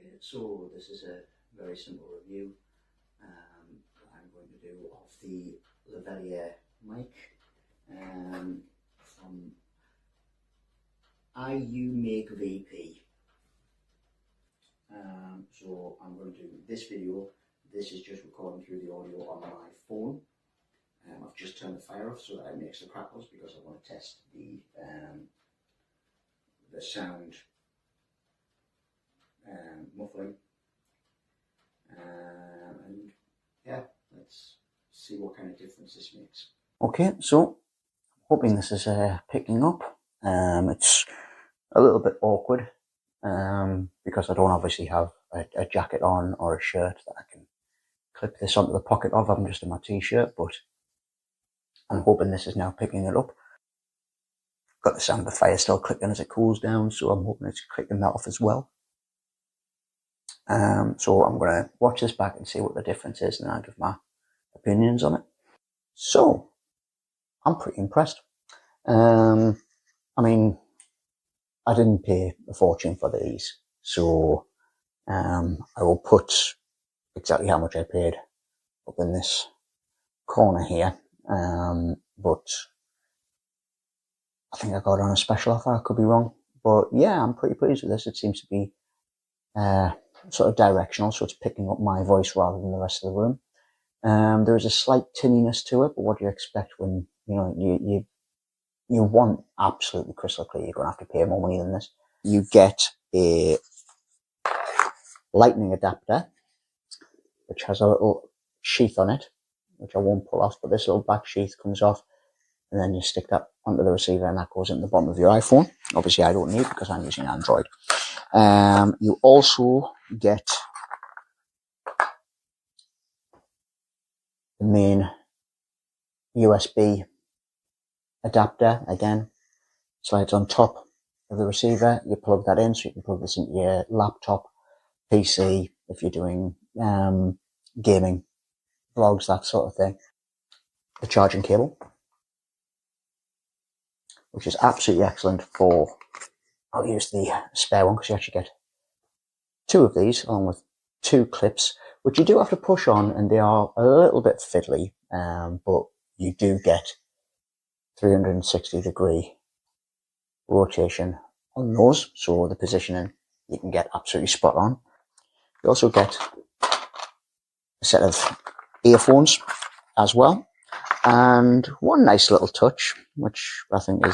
Okay, so this is a very simple review I'm going to do of the Lavalier mic from IUMAKEVP. So I'm going to do this video. This is just recording through the audio on my phone. I've just turned the fire off so that it makes the crackles because I want to test the sound muffling. And yeah, let's see what kind of difference this makes. Okay, so hoping this is picking up. It's a little bit awkward because I don't obviously have a jacket on or a shirt that I can clip this onto the pocket of. I'm just in my t-shirt, but I'm hoping this is now picking it up. Got the sound of the fire still clicking as it cools down, so I'm hoping it's clicking that off as well. So I'm going to watch this back and see what the difference is, and I'll give my opinions on it. So I'm pretty impressed. I mean, I didn't pay a fortune for these, so I will put exactly how much I paid up in this corner here, but I think I got it on a special offer. I could be wrong, but yeah, I'm pretty pleased with this. It seems to be sort of directional, so it's picking up my voice rather than the rest of the room. There is a slight tinniness to it, but what do you expect when you want absolutely crystal clear? You're going to have to pay more money than this. You get a lightning adapter, which has a little sheath on it, which I won't pull off, but this little back sheath comes off, and then you stick that onto the receiver, and that goes in the bottom of your iPhone. Obviously, I don't need it because I'm using Android. You also get the main USB adapter. Again, slides on top of the receiver. You plug that in, so you can plug this into your laptop, PC, if you're doing gaming, vlogs, that sort of thing. The charging cable, which is absolutely excellent for, I'll use the spare one because you actually get two of these along with two clips, which you do have to push on, and they are a little bit fiddly, but you do get 360-degree rotation on those, so the positioning you can get absolutely spot on. You also get a set of earphones as well, and one nice little touch, which I think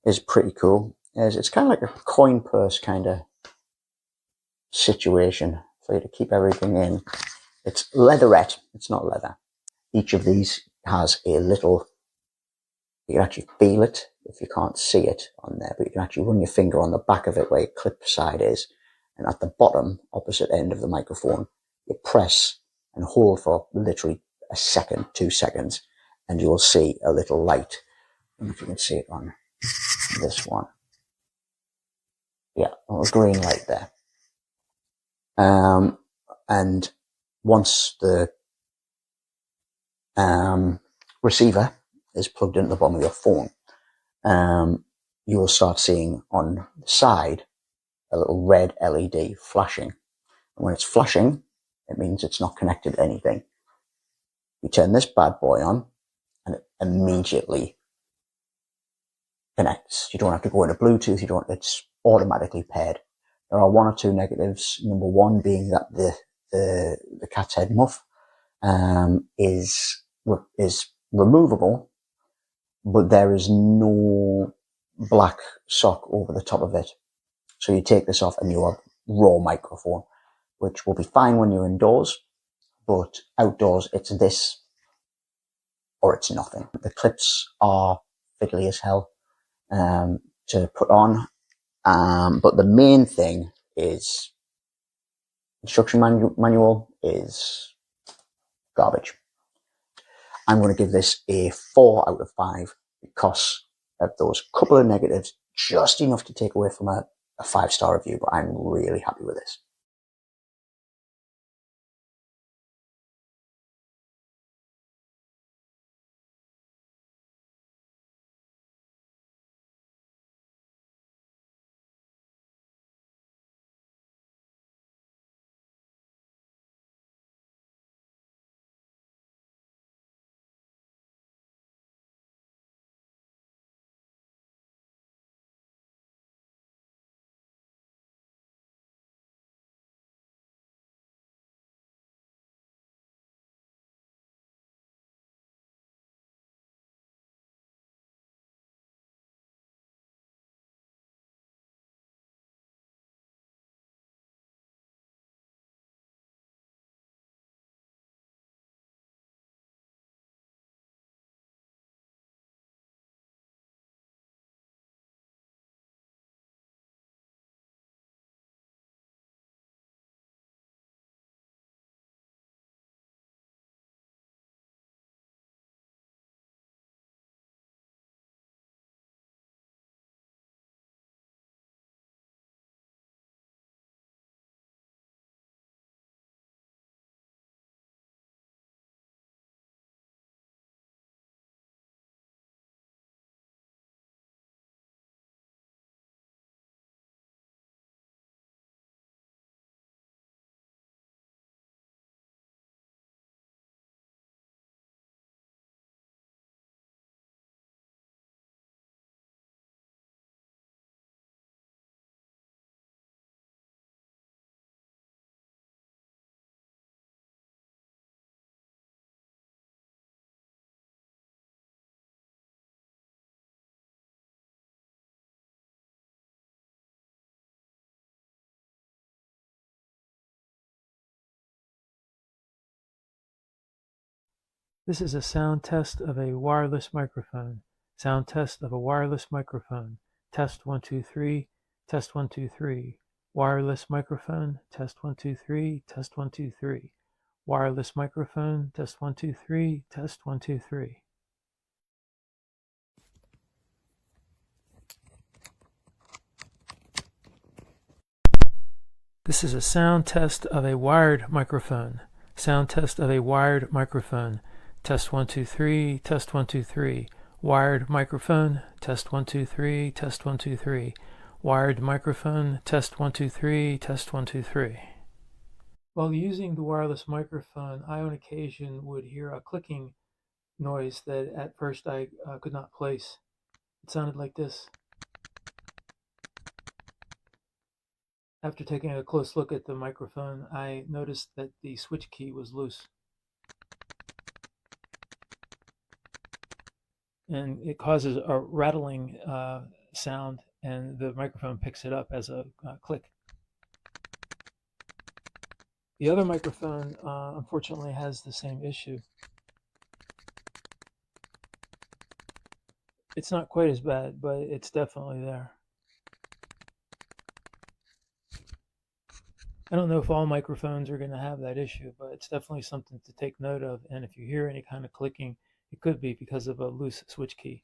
is pretty cool, is it's kind of like a coin purse kind of situation for you to keep everything in. It's leatherette, it's not leather. Each of these has a little, you can actually feel it if you can't see it on there, but you can actually run your finger on the back of it where your clip side is, and at the bottom opposite end of the microphone you press and hold for literally a second, 2 seconds, and you will see a little light. I don't know if you can see it on this one. Yeah, a little green light there. And once the receiver is plugged into the bottom of your phone, you will start seeing on the side a little red LED flashing. And when it's flashing, it means it's not connected to anything. You turn this bad boy on, and it immediately connects. You don't have to go into Bluetooth. It's automatically paired. There are one or two negatives. Number one being that the cat's head muff is removable, but there is no black sock over the top of it. So you take this off and you have raw microphone, which will be fine when you're indoors, but outdoors it's this or it's nothing. The clips are fiddly as hell to put on, but the main thing is instruction manual is garbage. I'm going to give this a 4 out of 5 because of those couple of negatives, just enough to take away from a 5-star review, but I'm really happy with this. This is a sound test of a wireless microphone. Sound test of a wireless microphone. Test 1 2 3. Test 1 2 3. Wireless microphone. Test 1 2 3. Test 1 2 3. Wireless microphone. Test 1 2 3. Test 1 2 3. This is a sound test of a wired microphone. Sound test of a wired microphone. Test 1 2 3. Test 1 2 3. Wired microphone. Test 1 2 3. Test 1 2 3. Wired microphone. Test 1 2 3. Test 1 2 3. While using the wireless microphone, I on occasion would hear a clicking noise that at first I could not place. It sounded like this. After taking a close look at the microphone, I noticed that the switch key was loose. And it causes a rattling sound, and the microphone picks it up as a click. The other microphone, unfortunately, has the same issue. It's not quite as bad, but it's definitely there. I don't know if all microphones are going to have that issue, but it's definitely something to take note of. And if you hear any kind of clicking, it could be because of a loose switch key.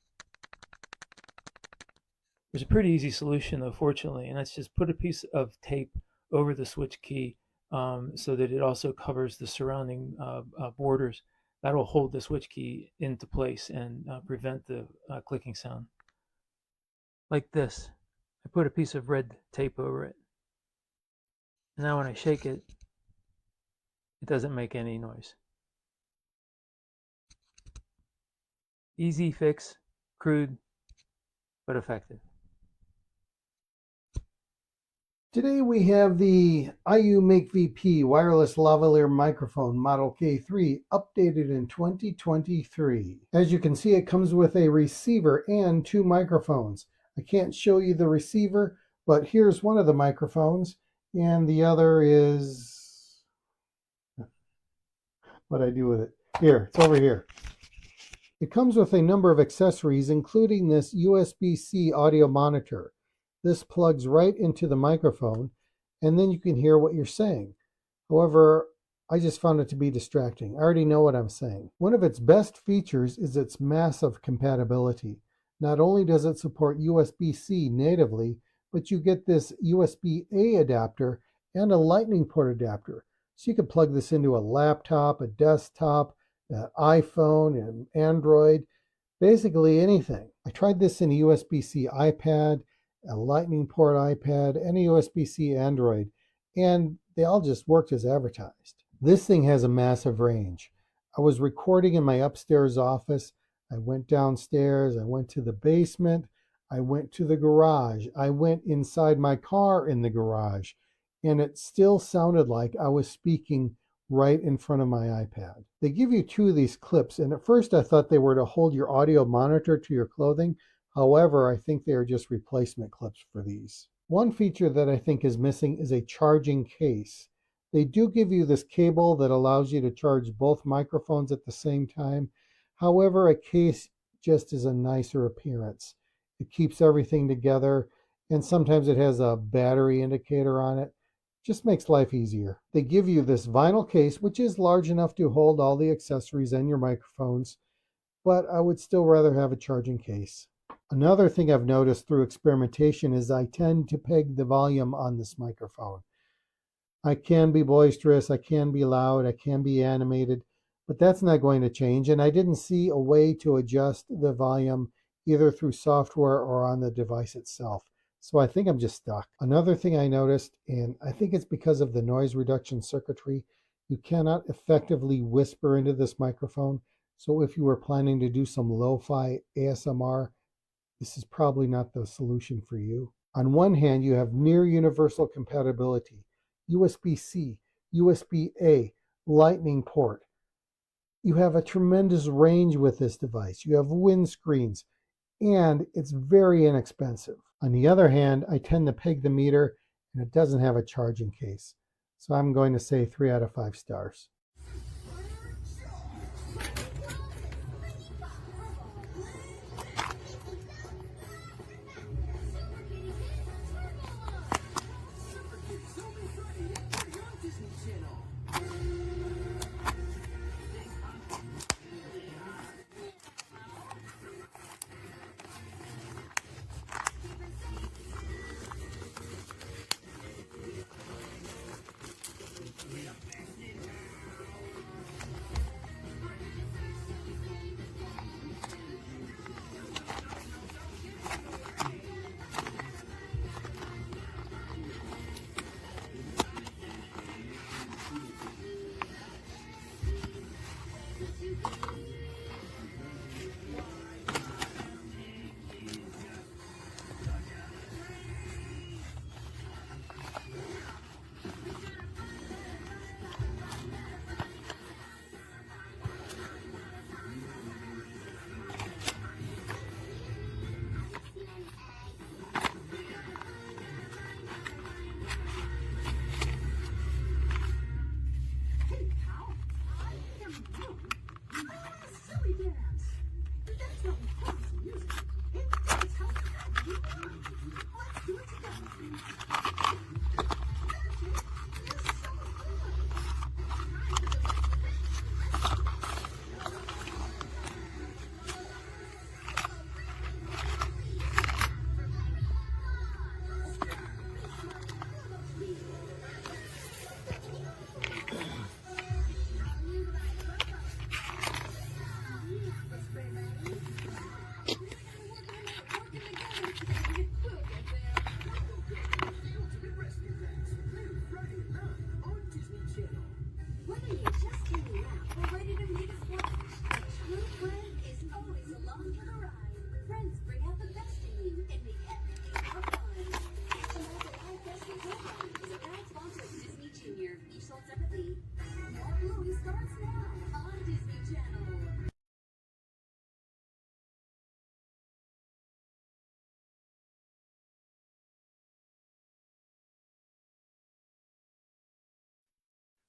There's a pretty easy solution, though, fortunately, and that's just put a piece of tape over the switch key so that it also covers the surrounding borders. That'll hold the switch key into place and prevent the clicking sound. Like this. I put a piece of red tape over it. Now when I shake it, it doesn't make any noise. Easy fix, crude, but effective. Today we have the IUMAKEVP Wireless Lavalier Microphone Model K3 updated in 2023. As you can see, it comes with a receiver and 2 microphones. I can't show you the receiver, but here's one of the microphones, and the other is... what I do with it? Here, it's over here. It comes with a number of accessories, including this USB-C audio monitor. This plugs right into the microphone, and then you can hear what you're saying. However, I just found it to be distracting. I already know what I'm saying. One of its best features is its massive compatibility. Not only does it support USB-C natively, but you get this USB-A adapter and a Lightning port adapter. So you can plug this into a laptop, a desktop, an iPhone, an Android, basically anything. I tried this in a USB-C iPad, a Lightning port iPad, and a USB-C Android, and they all just worked as advertised. This thing has a massive range. I was recording in my upstairs office. I went downstairs, I went to the basement, I went to the garage, I went inside my car in the garage, and it still sounded like I was speaking right in front of my iPad. They give you 2 of these clips, and at first I thought they were to hold your audio monitor to your clothing. However, I think they are just replacement clips for these. One feature that I think is missing is a charging case. They do give you this cable that allows you to charge both microphones at the same time. However, a case just is a nicer appearance. It keeps everything together, and sometimes it has a battery indicator on it. Just makes life easier. They give you this vinyl case, which is large enough to hold all the accessories and your microphones, but I would still rather have a charging case. Another thing I've noticed through experimentation is I tend to peg the volume on this microphone. I can be boisterous, I can be loud, I can be animated, but that's not going to change, and I didn't see a way to adjust the volume either through software or on the device itself. So I think I'm just stuck. Another thing I noticed, and I think it's because of the noise reduction circuitry, you cannot effectively whisper into this microphone. So if you were planning to do some lo-fi ASMR, this is probably not the solution for you. On one hand, you have near universal compatibility, USB-C, USB-A, Lightning port. You have a tremendous range with this device. You have windscreens, and it's very inexpensive. On the other hand, I tend to peg the meter, and it doesn't have a charging case. So I'm going to say 3 out of 5 stars.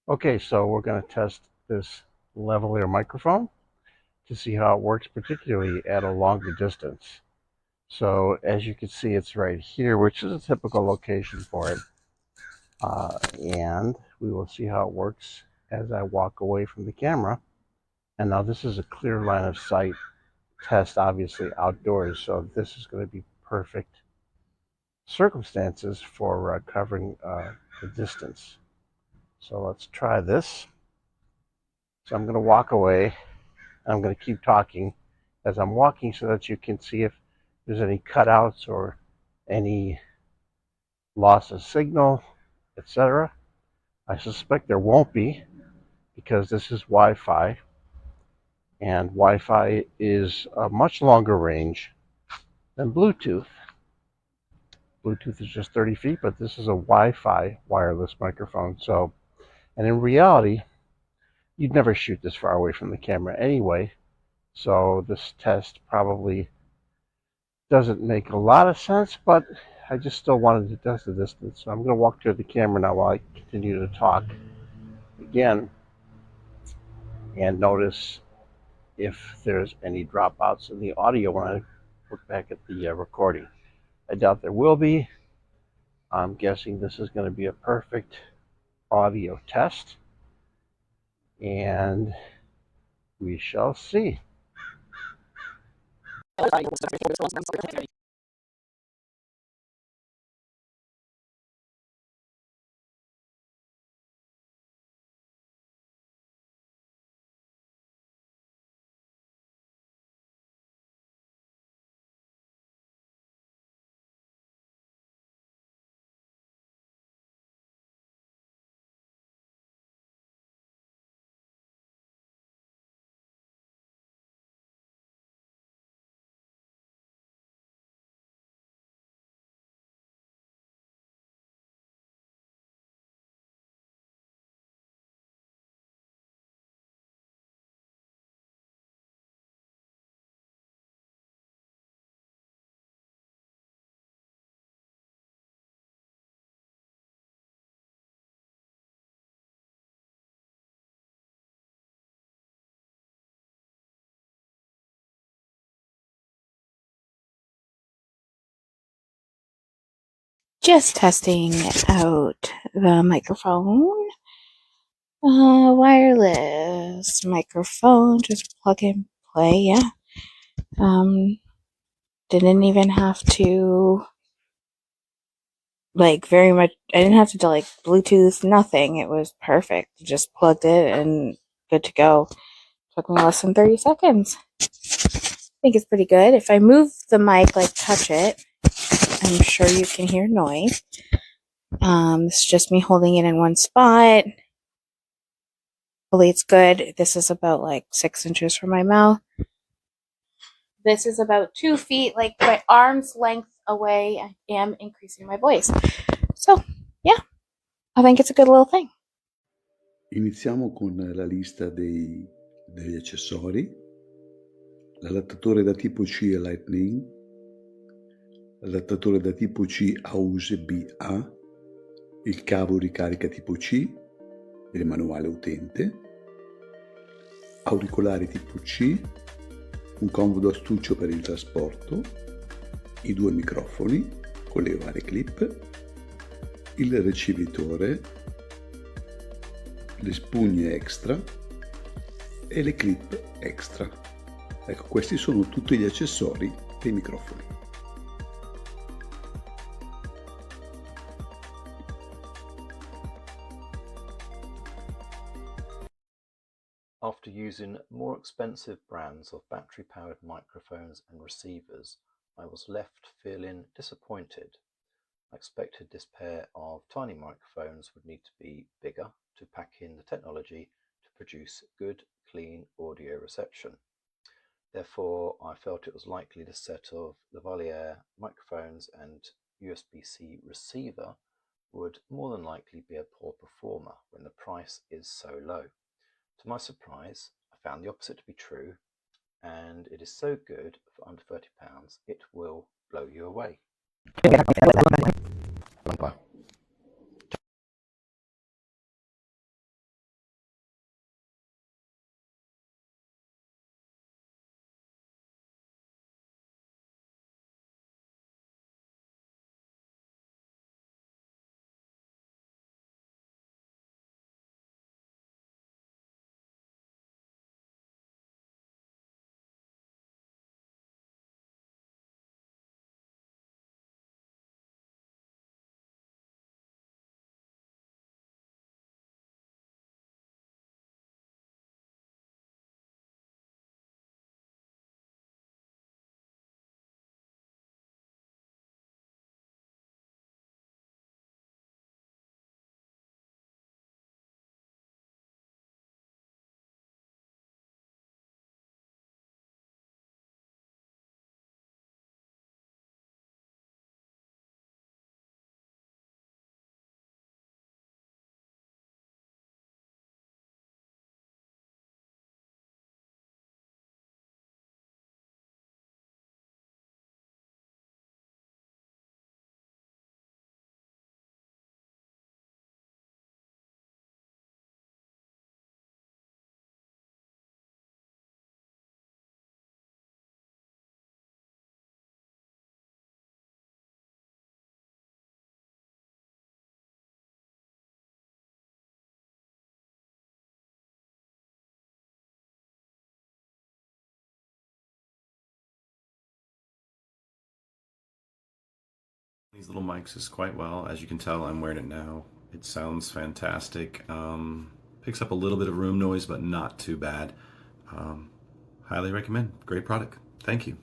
Okay, so we're going to test this lavalier microphone to see how it works, particularly at a longer distance. So as you can see, it's right here, which is a typical location for it. And we will see how it works as I walk away from the camera. And now this is a clear line of sight test, obviously outdoors, so this is going to be perfect circumstances for covering the distance. So let's try this. So I'm going to walk away, and I'm going to keep talking as I'm walking so that you can see if there's any cutouts or any loss of signal, etc. I suspect there won't be because this is Wi-Fi, and Wi-Fi is a much longer range than Bluetooth. Bluetooth is just 30 feet, but this is a Wi-Fi wireless microphone. So, and in reality, you'd never shoot this far away from the camera anyway. So this test probably doesn't make a lot of sense, but I just still wanted to test the distance. So I'm going to walk to the camera now while I continue to talk again and notice if there's any dropouts in the audio when I look back at the recording. I doubt there will be. I'm guessing this is going to be a perfect audio test, and we shall see. Just testing out the microphone. Wireless microphone, just plug and play, yeah. Didn't even have to, like, very much, I didn't have to do, like, Bluetooth, nothing. It was perfect. Just plugged it and good to go. Took me less than 30 seconds. I think it's pretty good. If I move the mic, like touch it, I'm sure you can hear noise. It's just me holding it in one spot. Hopefully it's good. This is about like 6 inches from my mouth. This is about 2 feet, like my arm's length away. I am increasing my voice. So, yeah, I think it's a good little thing. Iniziamo con la lista degli accessori: l'adattatore da tipo C a Lightning, l'adattatore da tipo C a USB-A, il cavo ricarica tipo C, il manuale utente, auricolari tipo C, un comodo astuccio per il trasporto, i 2 microfoni con le varie clip, il ricevitore, le spugne extra e le clip extra. Ecco, questi sono tutti gli accessori dei microfoni. After using more expensive brands of battery-powered microphones and receivers, I was left feeling disappointed. I expected this pair of tiny microphones would need to be bigger to pack in the technology to produce good, clean audio reception. Therefore, I felt it was likely the set of Lavalier microphones and USB-C receiver would more than likely be a poor performer when the price is so low. To my surprise, I found the opposite to be true, and it is so good for under £30, it will blow you away. These little mics is quite well. As you can tell, I'm wearing it now. It sounds fantastic. Picks up a little bit of room noise, but not too bad. Highly recommend. Great product. Thank you.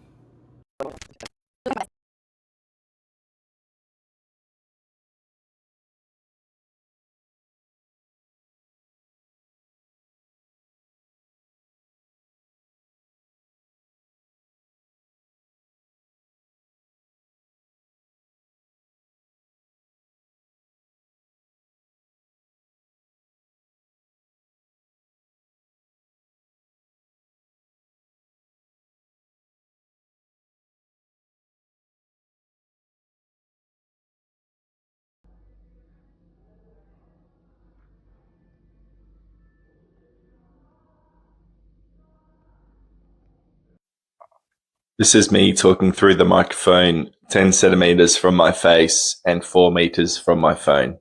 This is me talking through the microphone 10 centimeters from my face and 4 meters from my phone.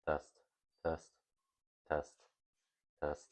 Test. test, test, test.